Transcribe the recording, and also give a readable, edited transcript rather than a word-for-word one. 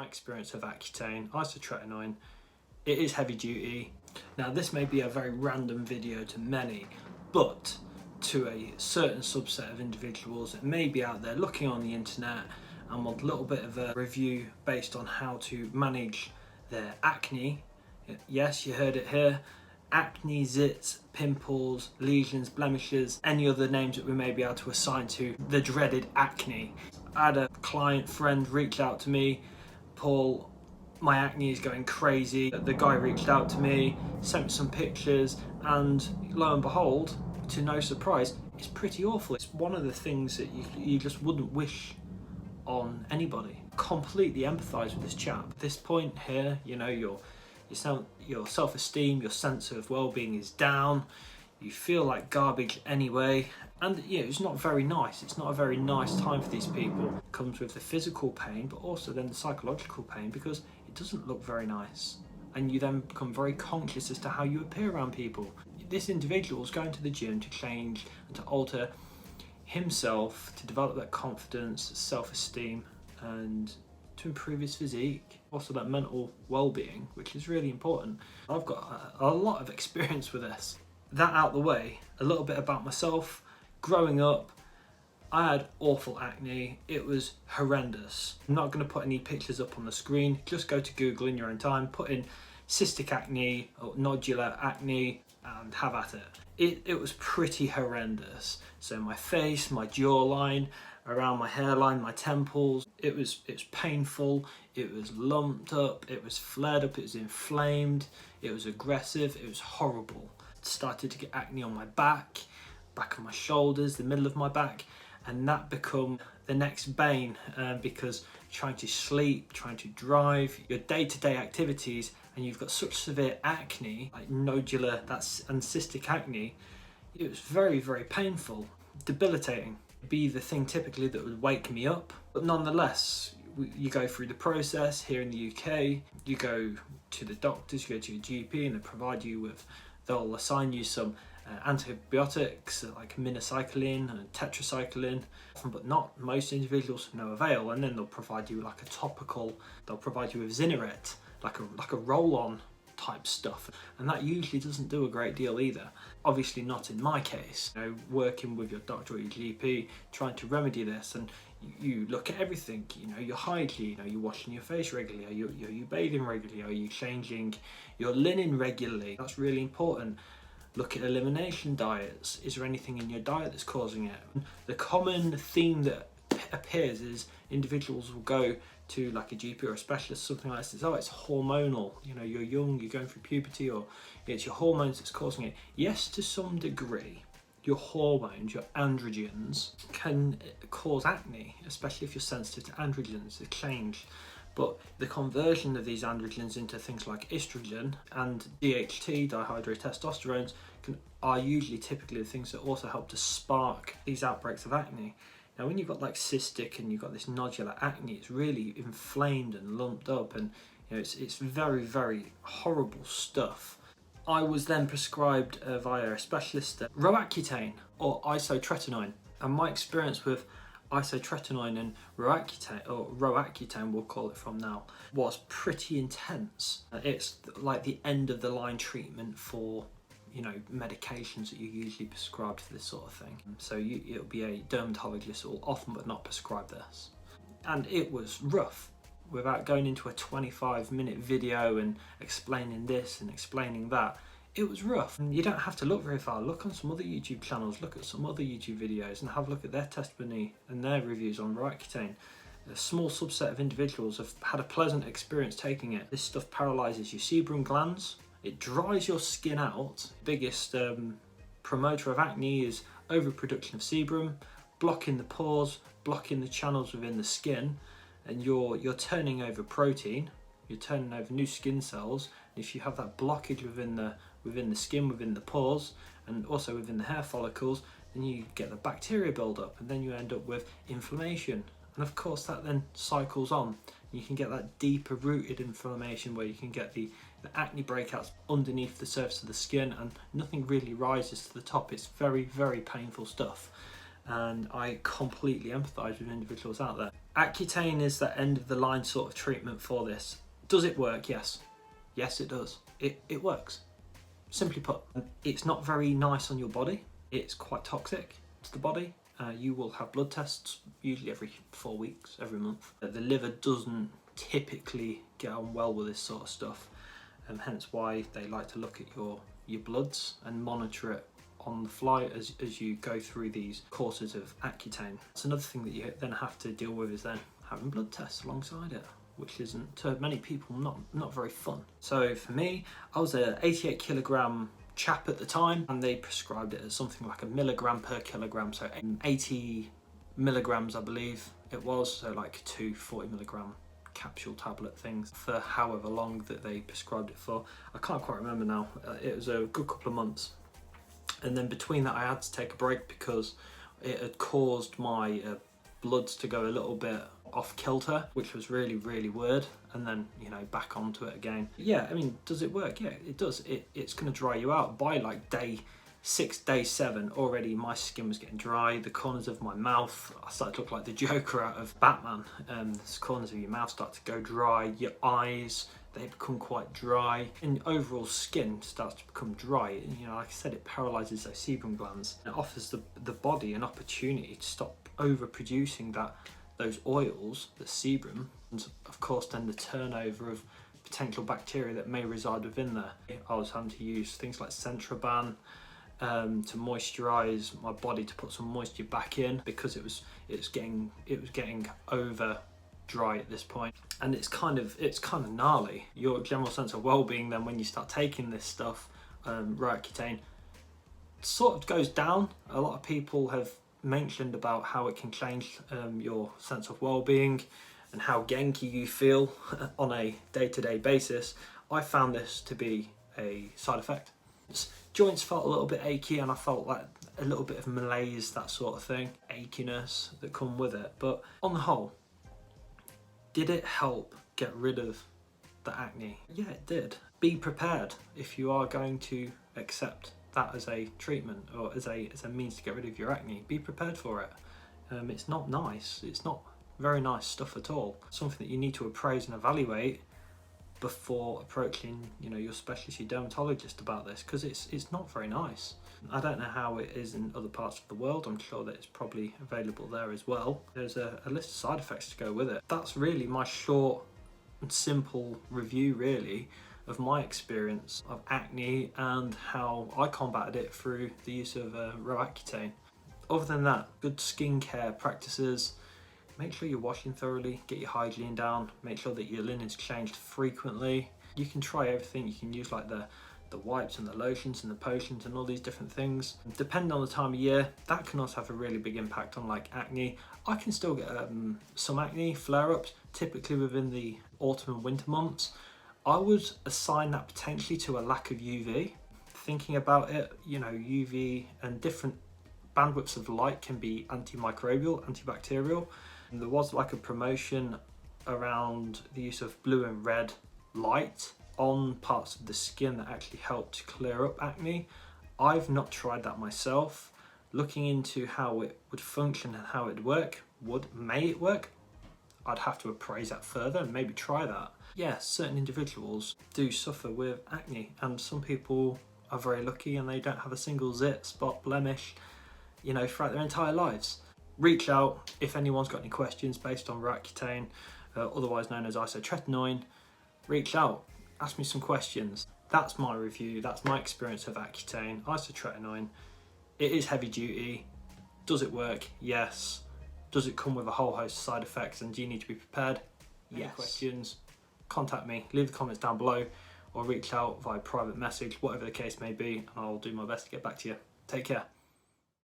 experience of Accutane, Isotretinoin, it is heavy duty. Now this may be a very random video to many, but to a certain subset of individuals that may be out there looking on the internet and want a little bit of a review based on how to manage their acne. Yes, you heard it here. Acne, zits, pimples, lesions, blemishes, any other names that we may be able to assign to the dreaded acne. I had a client friend reach out to me, Paul, my acne is going crazy. The guy reached out to me, sent me some pictures, and lo and behold, to no surprise, it's pretty awful. It's one of the things that you just wouldn't wish on anybody. Completely empathise with this chap. At this point here, you know, your self-esteem, your sense of well-being is down. You feel like garbage anyway, and you know, it's not very nice. It's not a very nice time for these people. It comes with the physical pain, but also then the psychological pain, because it doesn't look very nice. And you then become very conscious as to how you appear around people. This individual is going to the gym to change and to alter himself, to develop that confidence, self-esteem, and to improve his physique. Also that mental well-being, which is really important. I've got a lot of experience with this. That out the way, a little bit about myself. Growing up, I had awful acne. It was horrendous. I'm not going to put any pictures up on the screen. Just go to Google in your own time, put in cystic acne or nodular acne and have at it. It was pretty horrendous. So my face, my jawline, around my hairline, my temples, it was painful, it was lumped up, it was flared up, it was inflamed, it was aggressive, it was horrible. Started to get acne on my back of my shoulders, the middle of my back, and that become the next bane because trying to sleep, trying to drive, your day-to-day activities, and you've got such severe acne, like nodular and cystic acne, it was very, very painful, debilitating. It'd be the thing typically that would wake me up, but nonetheless, you go through the process here in the UK, you go to the doctors, you go to your GP, and they'll assign you some antibiotics like minocycline and tetracycline, but not most individuals of no avail. And then they'll provide you like a topical, they'll provide you with Zineret, like a roll-on type stuff, and that usually doesn't do a great deal either. Obviously not in my case. You know, working with your doctor or your GP, trying to remedy this, and you look at everything. You know, your hygiene. Are you washing your face regularly? Are you bathing regularly? Are you changing your linen regularly? That's really important. Look at elimination diets. Is there anything in your diet that's causing it? The common theme that appears is individuals will go to like a GP or a specialist, something like this. Oh, it's hormonal. You know, you're young, you're going through puberty, or it's your hormones that's causing it. Yes, to some degree, your hormones, your androgens, can cause acne, especially if you're sensitive to androgens, the change. But the conversion of these androgens into things like estrogen and DHT, dihydrotestosterones, are usually typically the things that also help to spark these outbreaks of acne. Now, when you've got like cystic and you've got this nodular acne, it's really inflamed and lumped up, and you know, it's very, very horrible stuff. I was then prescribed via a specialist Accutane or Isotretinoin, and my experience with Isotretinoin and Accutane, we'll call it from now, was pretty intense. It's like the end of the line treatment for, you know, medications that you usually prescribed for this sort of thing. So it'll be a dermatologist who will often but not prescribe this. And it was rough. Without going into a 25-minute video and explaining this and explaining that, it was rough. And you don't have to look very far. Look on some other YouTube channels, look at some other YouTube videos and have a look at their testimony and their reviews on Accutane. A small subset of individuals have had a pleasant experience taking it. This stuff paralyzes your sebum glands. It dries your skin out. Biggest promoter of acne is overproduction of sebum, blocking the pores, blocking the channels within the skin, and you're turning over protein, you're turning over new skin cells. And if you have that blockage within the skin, within the pores, and also within the hair follicles, then you get the bacteria build up, and then you end up with inflammation. And of course that then cycles on. You can get that deeper rooted inflammation where you can get the acne breakouts underneath the surface of the skin, and nothing really rises to the top. It's very, very painful stuff. and I completely empathise with individuals out there. Accutane is the end of the line sort of treatment for this. Does it work? Yes. Yes, it does. It works. Simply put, it's not very nice on your body. It's quite toxic to the body. You will have blood tests usually every 4 weeks, every month. The liver doesn't typically get on well with this sort of stuff, and hence why they like to look at your bloods and monitor it on the fly as you go through these courses of Accutane. It's another thing that you then have to deal with, is then having blood tests alongside it, which isn't, to many people, not very fun. So for me, I was a 88 kilogram chap at the time, and they prescribed it as something like a milligram per kilogram, so 80 milligrams I believe it was, so like 2 40 milligram capsule tablet things for however long that they prescribed it for. I can't quite remember now. It was a good couple of months, and then between that I had to take a break because it had caused my bloods to go a little bit off kilter, which was really weird, and then, you know, back onto it again. Yeah, I mean, does it work? Yeah, it does. It's going to dry you out by like day 6, day 7. Already my skin was getting dry. The corners of my mouth, I started to look like the Joker out of Batman. The corners of your mouth start to go dry. Your eyes, they become quite dry, and overall skin starts to become dry. And, you know, like I said, it paralyzes those sebum glands. It offers the body an opportunity to stop overproducing those oils, the sebum, and of course then the turnover of potential bacteria that may reside within there. I was having to use things like Centroban to moisturize my body, to put some moisture back in, because it was getting over dry at this point. And it's kind of gnarly. Your general sense of well-being then, when you start taking this stuff, Accutane, sort of goes down. A lot of people have mentioned about how it can change your sense of well-being and how genki you feel on a day-to-day basis. I found this to be a side effect. Joints felt a little bit achy, and I felt like a little bit of malaise, that sort of thing, achiness that come with it. But on the whole, did it help get rid of the acne? Yeah, it did. Be prepared if you are going to accept that as a treatment, or as a means to get rid of your acne. Be prepared for it. It's not nice. It's not very nice stuff at all. Something that you need to appraise and evaluate before approaching, you know, your specialist, your dermatologist, about this, because it's not very nice. I don't know how it is in other parts of the world. I'm sure that it's probably available there as well. There's a list of side effects to go with it. That's really my short and simple review, really, of my experience of acne and how I combated it through the use of Accutane. Other than that, good skincare practices. Make sure you're washing thoroughly, get your hygiene down, make sure that your linen's changed frequently. You can try everything. You can use like the wipes and the lotions and the potions and all these different things. Depending on the time of year, that can also have a really big impact on like acne. I can still get some acne flare-ups, typically within the autumn and winter months. I would assign that potentially to a lack of UV. Thinking about it, you know, UV and different bandwidths of light can be antimicrobial, antibacterial. And there was like a promotion around the use of blue and red light on parts of the skin that actually helped clear up acne. I've not tried that myself. Looking into how it would function and how it'd work, may it work? I'd have to appraise that further and maybe try that. Yeah, certain individuals do suffer with acne, and some people are very lucky and they don't have a single zit, spot, blemish, you know, throughout their entire lives. Reach out if anyone's got any questions based on Accutane, otherwise known as Isotretinoin. Reach out, ask me some questions. That's my review, that's my experience of Accutane, Isotretinoin. It is heavy duty. Does it work? Yes. Does it come with a whole host of side effects, and do you need to be prepared? Yes. Any questions? Contact me, leave the comments down below, or reach out via private message, whatever the case may be, and I'll do my best to get back to you. Take care.